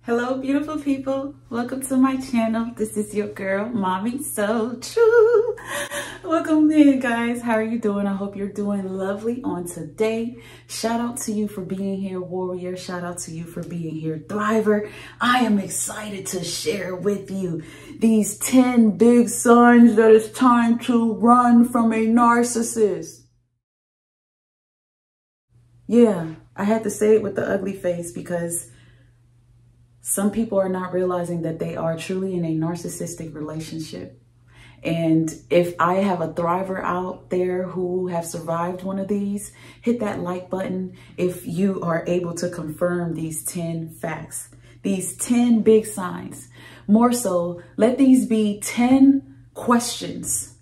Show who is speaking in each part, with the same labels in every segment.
Speaker 1: Hello, beautiful people. Welcome to my channel. This is your girl, Mommy So True. Welcome in, guys. How are you doing? I hope you're doing lovely on today. Shout out to you for being here, warrior. Shout out to you for being here, thriver. I am excited to share with you these 10 big signs that it's time to run from a narcissist. Yeah, I had to say it with the ugly face because some people are not realizing that they are truly in a narcissistic relationship. And if I have a thriver out there who have survived one of these, hit that like button if you are able to confirm these 10 facts, these 10 big signs. More so, let these be 10 questions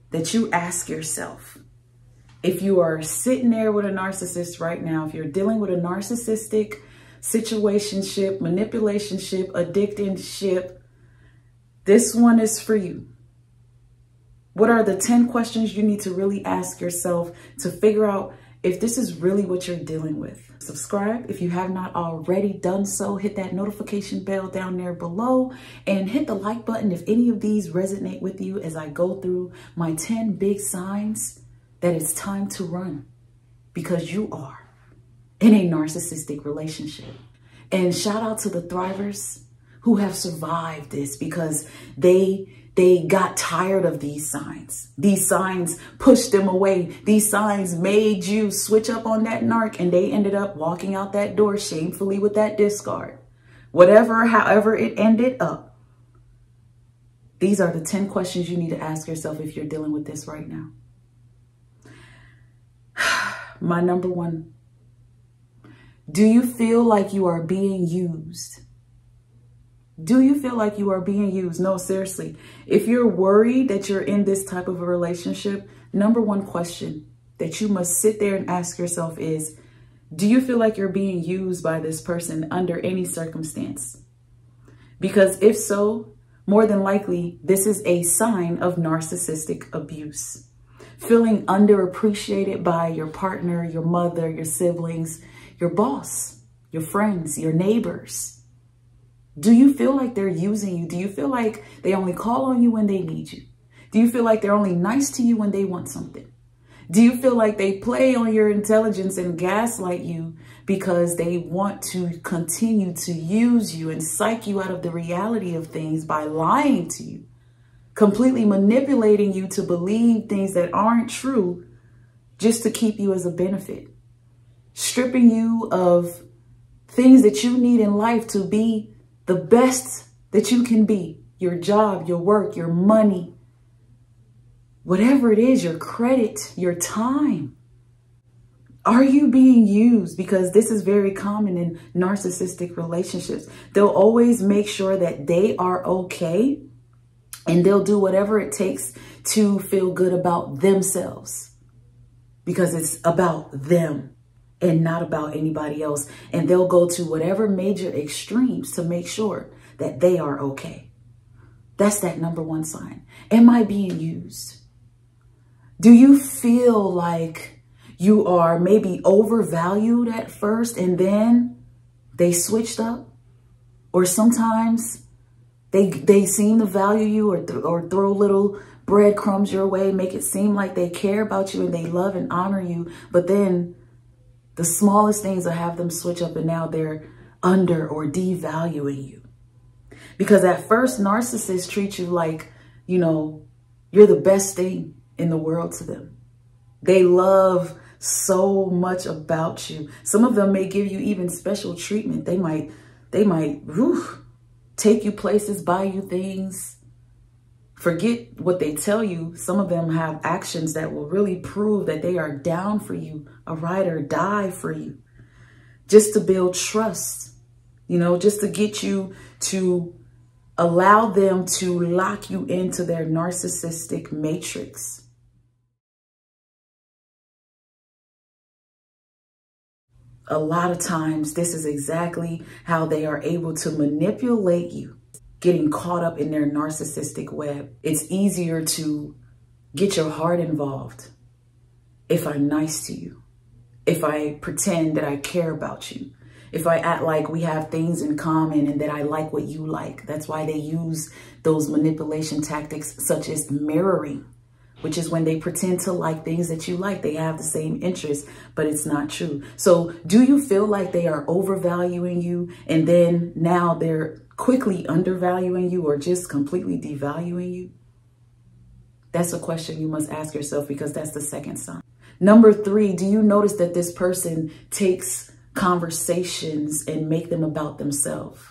Speaker 1: that you ask yourself. If you are sitting there with a narcissist right now, if you're dealing with a narcissistic situationship, manipulationship, addictionship, this one is for you. What are the 10 questions you need to really ask yourself to figure out if this is really what you're dealing with? Subscribe if you have not already done so. Hit that notification bell down there below and hit the like button if any of these resonate with you as I go through my 10 big signs that it's time to run because you are in a narcissistic relationship. And shout out to the thrivers who have survived this because they got tired of these signs. These signs pushed them away. These signs made you switch up on that narc and they ended up walking out that door shamefully with that discard. However it ended up. These are the 10 questions you need to ask yourself if you're dealing with this right now. My number one. Do you feel like you are being used? Do you feel like you are being used? No, seriously. If you're worried that you're in this type of a relationship, number one question that you must sit there and ask yourself is, do you feel like you're being used by this person under any circumstance? Because if so, more than likely, this is a sign of narcissistic abuse. Feeling underappreciated by your partner, your mother, your siblings, your boss, your friends, your neighbors. Do you feel like they're using you? Do you feel like they only call on you when they need you? Do you feel like they're only nice to you when they want something? Do you feel like they play on your intelligence and gaslight you because they want to continue to use you and psych you out of the reality of things by lying to you, completely manipulating you to believe things that aren't true just to keep you as a benefit? Stripping you of things that you need in life to be the best that you can be. Your job, your work, your money, whatever it is, your credit, your time. Are you being used? Because this is very common in narcissistic relationships. They'll always make sure that they are okay and they'll do whatever it takes to feel good about themselves because it's about them and not about anybody else. And they'll go to whatever major extremes to make sure that they are okay. That's that number one sign. Am I being used? Do you feel like you are maybe overvalued at first and then they switched up? Or sometimes they seem to value you or throw little breadcrumbs your way, make it seem like they care about you and they love and honor you, but then the smallest things will have them switch up and now they're under or devaluing you. Because at first, narcissists treat you like, you know, you're the best thing in the world to them. They love so much about you. Some of them may give you even special treatment. They might take you places, buy you things. Forget what they tell you. Some of them have actions that will really prove that they are down for you, a ride or die for you, just to build trust, you know, just to get you to allow them to lock you into their narcissistic matrix. A lot of times, this is exactly how they are able to manipulate you. Getting caught up in their narcissistic web. It's easier to get your heart involved if I'm nice to you, if I pretend that I care about you, if I act like we have things in common and that I like what you like. That's why they use those manipulation tactics such as mirroring, which is when they pretend to like things that you like. They have the same interests, but it's not true. So do you feel like they are overvaluing you and then now they're quickly undervaluing you or just completely devaluing you? That's a question you must ask yourself, because that's the second sign. Number 3, do you notice that this person takes conversations and make them about themselves?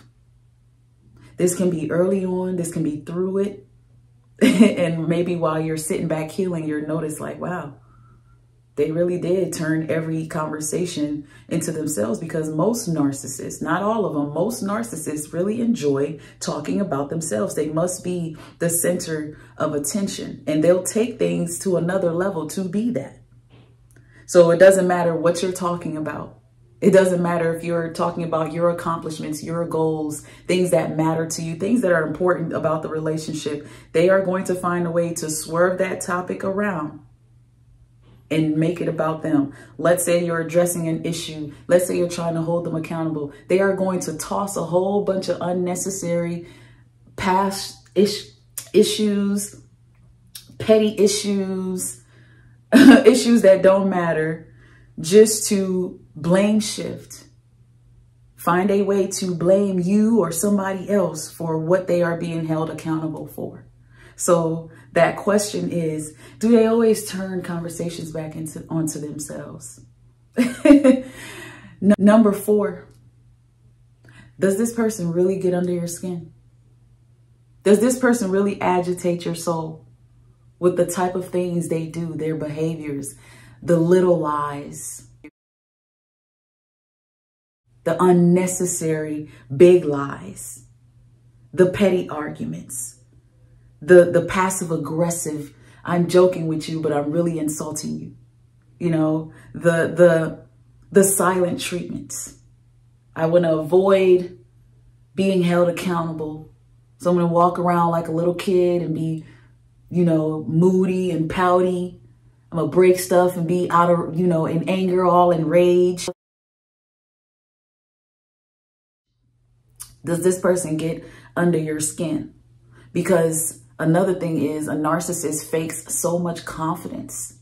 Speaker 1: This can be early on, this can be through it. And maybe while you're sitting back healing, you'll notice like, wow, they really did turn every conversation into themselves, because most narcissists, not all of them, most narcissists really enjoy talking about themselves. They must be the center of attention, and they'll take things to another level to be that. So it doesn't matter what you're talking about. It doesn't matter if you're talking about your accomplishments, your goals, things that matter to you, things that are important about the relationship. They are going to find a way to swerve that topic around and make it about them. Let's say you're addressing an issue. Let's say you're trying to hold them accountable. They are going to toss a whole bunch of unnecessary past issues, petty issues, issues that don't matter, just to blame shift. Find a way to blame you or somebody else for what they are being held accountable for. So that question is, do they always turn conversations back onto themselves? Number 4, does this person really get under your skin? Does this person really agitate your soul with the type of things they do, their behaviors, the little lies, the unnecessary big lies, the petty arguments, the passive aggressive, I'm joking with you, but I'm really insulting you. You know, the silent treatments. I want to avoid being held accountable. So I'm going to walk around like a little kid and be, you know, moody and pouty. I'm going to break stuff and be out of, you know, in anger, all in rage. Does this person get under your skin? Because another thing is, a narcissist fakes so much confidence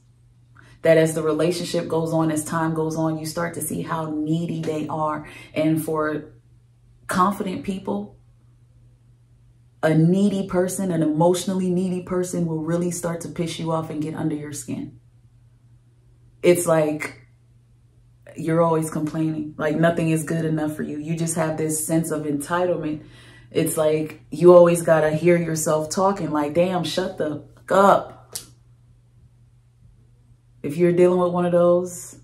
Speaker 1: that as the relationship goes on, as time goes on, you start to see how needy they are. And for confident people, a needy person, an emotionally needy person will really start to piss you off and get under your skin. It's like you're always complaining, like nothing is good enough for you. You just have this sense of entitlement. It's like you always got to hear yourself talking like, damn, shut the fuck up. If you're dealing with one of those,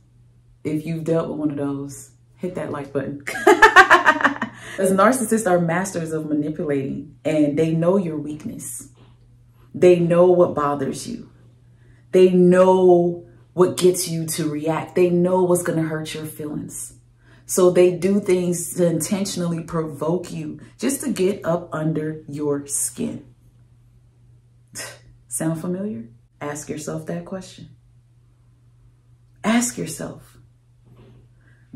Speaker 1: if you've dealt with one of those, hit that like button. As narcissists are masters of manipulating, and they know your weakness. They know what bothers you. They know what gets you to react. They know what's going to hurt your feelings. So they do things to intentionally provoke you just to get up under your skin. Sound familiar? Ask yourself that question. Ask yourself,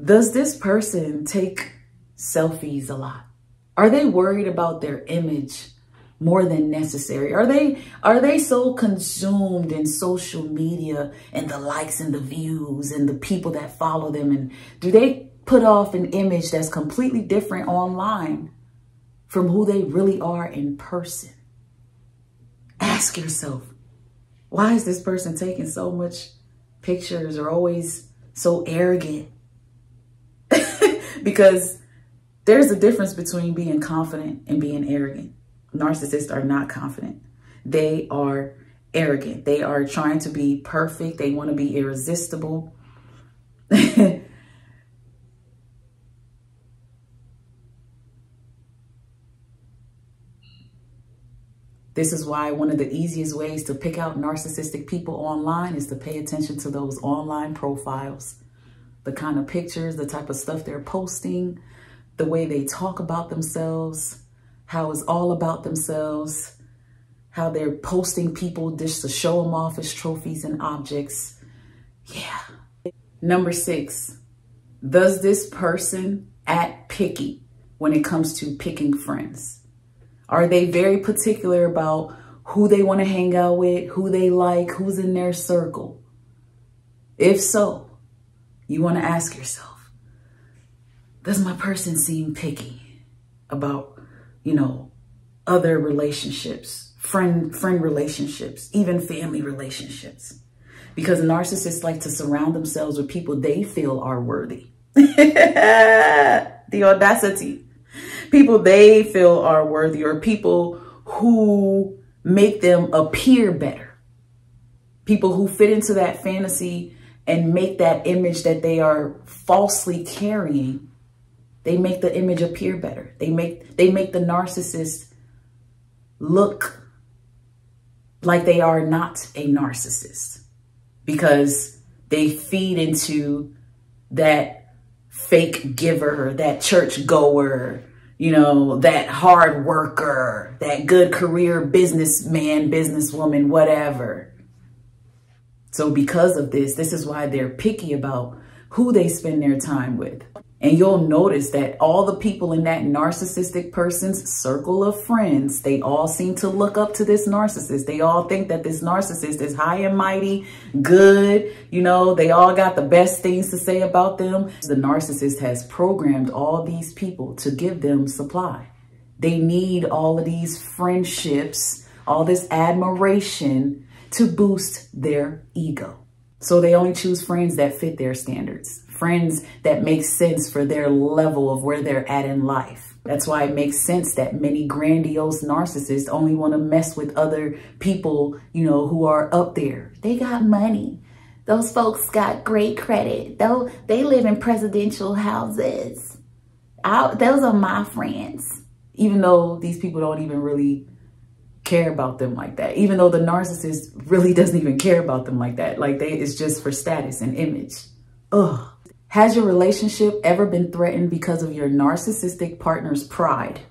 Speaker 1: does this person take selfies a lot? Are they worried about their image more than necessary? Are they so consumed in social media and the likes and the views and the people that follow them? And do they put off an image that's completely different online from who they really are in person? Ask yourself, why is this person taking so much pictures or always so arrogant? Because there's a difference between being confident and being arrogant. Narcissists are not confident. They are arrogant. They are trying to be perfect. They want to be irresistible. This is why one of the easiest ways to pick out narcissistic people online is to pay attention to those online profiles. The kind of pictures, the type of stuff they're posting, the way they talk about themselves, how it's all about themselves, how they're posting people just to show them off as trophies and objects. Yeah. Number 6, does this person at picky when it comes to picking friends? Are they very particular about who they want to hang out with, who they like, who's in their circle? If so, you want to ask yourself, does my person seem picky about, other relationships, friend relationships, even family relationships? Because narcissists like to surround themselves with people they feel are worthy. The audacity. People they feel are worthy, or people who make them appear better. People who fit into that fantasy and make that image that they are falsely carrying. They make the image appear better. They make the narcissist look like they are not a narcissist, because they feed into that fake giver, that church goer, that hard worker, that good career businessman, businesswoman, whatever. So because of this is why they're picky about who they spend their time with. And you'll notice that all the people in that narcissistic person's circle of friends, they all seem to look up to this narcissist. They all think that this narcissist is high and mighty, good. They all got the best things to say about them. The narcissist has programmed all these people to give them supply. They need all of these friendships, all this admiration to boost their ego. So they only choose friends that fit their standards, friends that make sense for their level of where they're at in life. That's why it makes sense that many grandiose narcissists only want to mess with other people, who are up there. They got money. Those folks got great credit. Though they live in presidential houses. Those are my friends. Even though these people don't even really care about them like that. Even though the narcissist really doesn't even care about them like that. It's just for status and image. Ugh. Has your relationship ever been threatened because of your narcissistic partner's pride?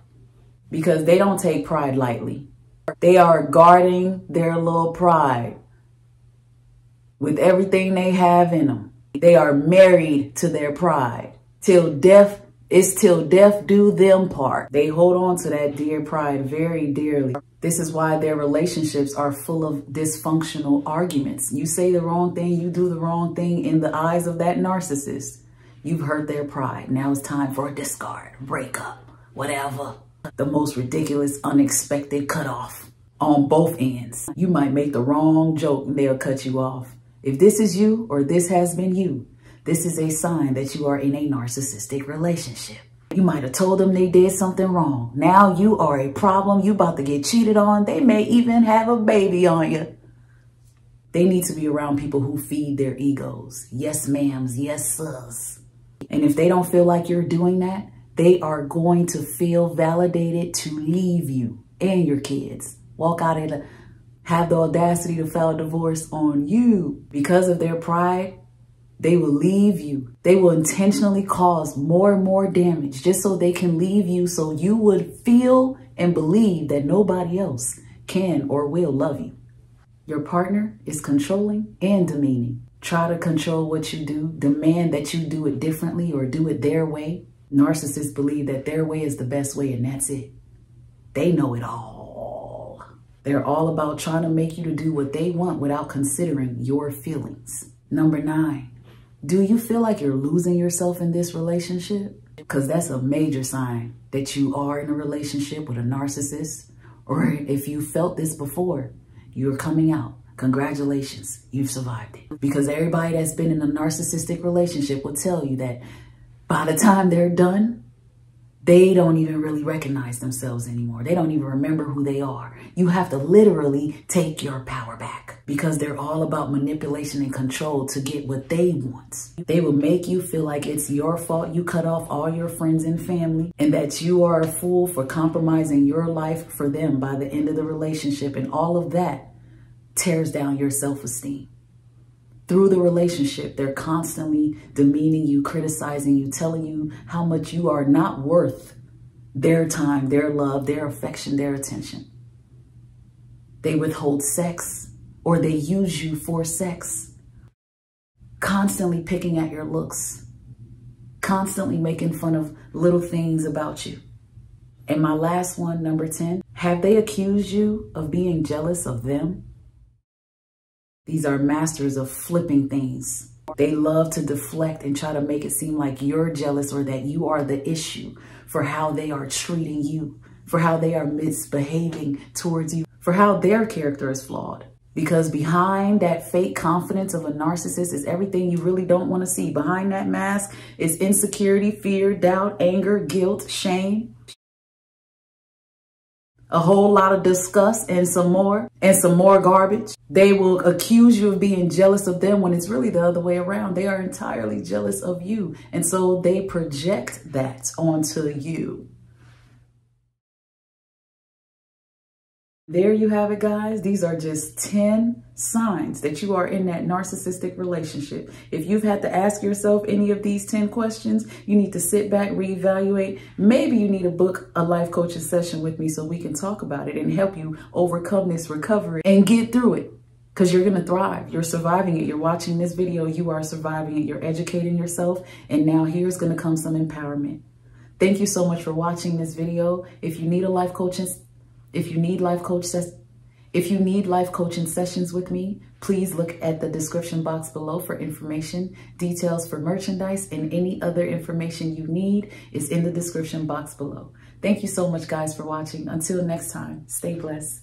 Speaker 1: Because they don't take pride lightly. They are guarding their little pride with everything they have in them. They are married to their pride. Till death do them part. They hold on to that dear pride very dearly. This is why their relationships are full of dysfunctional arguments. You say the wrong thing, you do the wrong thing in the eyes of that narcissist. You've hurt their pride. Now it's time for a discard, breakup, whatever. The most ridiculous, unexpected cutoff on both ends. You might make the wrong joke and they'll cut you off. If this is you, or this has been you, this is a sign that you are in a narcissistic relationship. You might have told them they did something wrong. Now you are a problem. You about to get cheated on. They may even have a baby on you. They need to be around people who feed their egos. Yes, ma'ams. Yes, sirs. And if they don't feel like you're doing that, they are going to feel validated to leave you and your kids. Walk out and have the audacity to file a divorce on you. Because of their pride, they will leave you. They will intentionally cause more and more damage just so they can leave you, so you would feel and believe that nobody else can or will love you. Your partner is controlling and demeaning. Try to control what you do, demand that you do it differently or do it their way. Narcissists believe that their way is the best way, and that's it. They know it all. They're all about trying to make you to do what they want without considering your feelings. Number 9. Do you feel like you're losing yourself in this relationship? Because that's a major sign that you are in a relationship with a narcissist. Or if you felt this before, you're coming out. Congratulations, you've survived it. Because everybody that's been in a narcissistic relationship will tell you that by the time they're done, they don't even really recognize themselves anymore. They don't even remember who they are. You have to literally take your power back, because they're all about manipulation and control to get what they want. They will make you feel like it's your fault you cut off all your friends and family, and that you are a fool for compromising your life for them by the end of the relationship. And all of that tears down your self-esteem. Through the relationship, they're constantly demeaning you, criticizing you, telling you how much you are not worth their time, their love, their affection, their attention. They withhold sex, or they use you for sex. Constantly picking at your looks, constantly making fun of little things about you. And my last one, number 10, have they accused you of being jealous of them? These are masters of flipping things. They love to deflect and try to make it seem like you're jealous or that you are the issue for how they are treating you, for how they are misbehaving towards you, for how their character is flawed. Because behind that fake confidence of a narcissist is everything you really don't want to see. Behind that mask is insecurity, fear, doubt, anger, guilt, shame. A whole lot of disgust and some more garbage. They will accuse you of being jealous of them when it's really the other way around. They are entirely jealous of you. And so they project that onto you. There you have it, guys. These are just 10 signs that you are in that narcissistic relationship. If you've had to ask yourself any of these 10 questions, you need to sit back, reevaluate. Maybe you need to book a life coaching session with me so we can talk about it and help you overcome this recovery and get through it. Because you're going to thrive. You're surviving it. You're watching this video. You are surviving it. You're educating yourself. And now here's going to come some empowerment. Thank you so much for watching this video. If you need a life coaching If you need life coaching sessions with me, please look at the description box below for information. Details for merchandise and any other information you need is in the description box below. Thank you so much, guys, for watching. Until next time, stay blessed.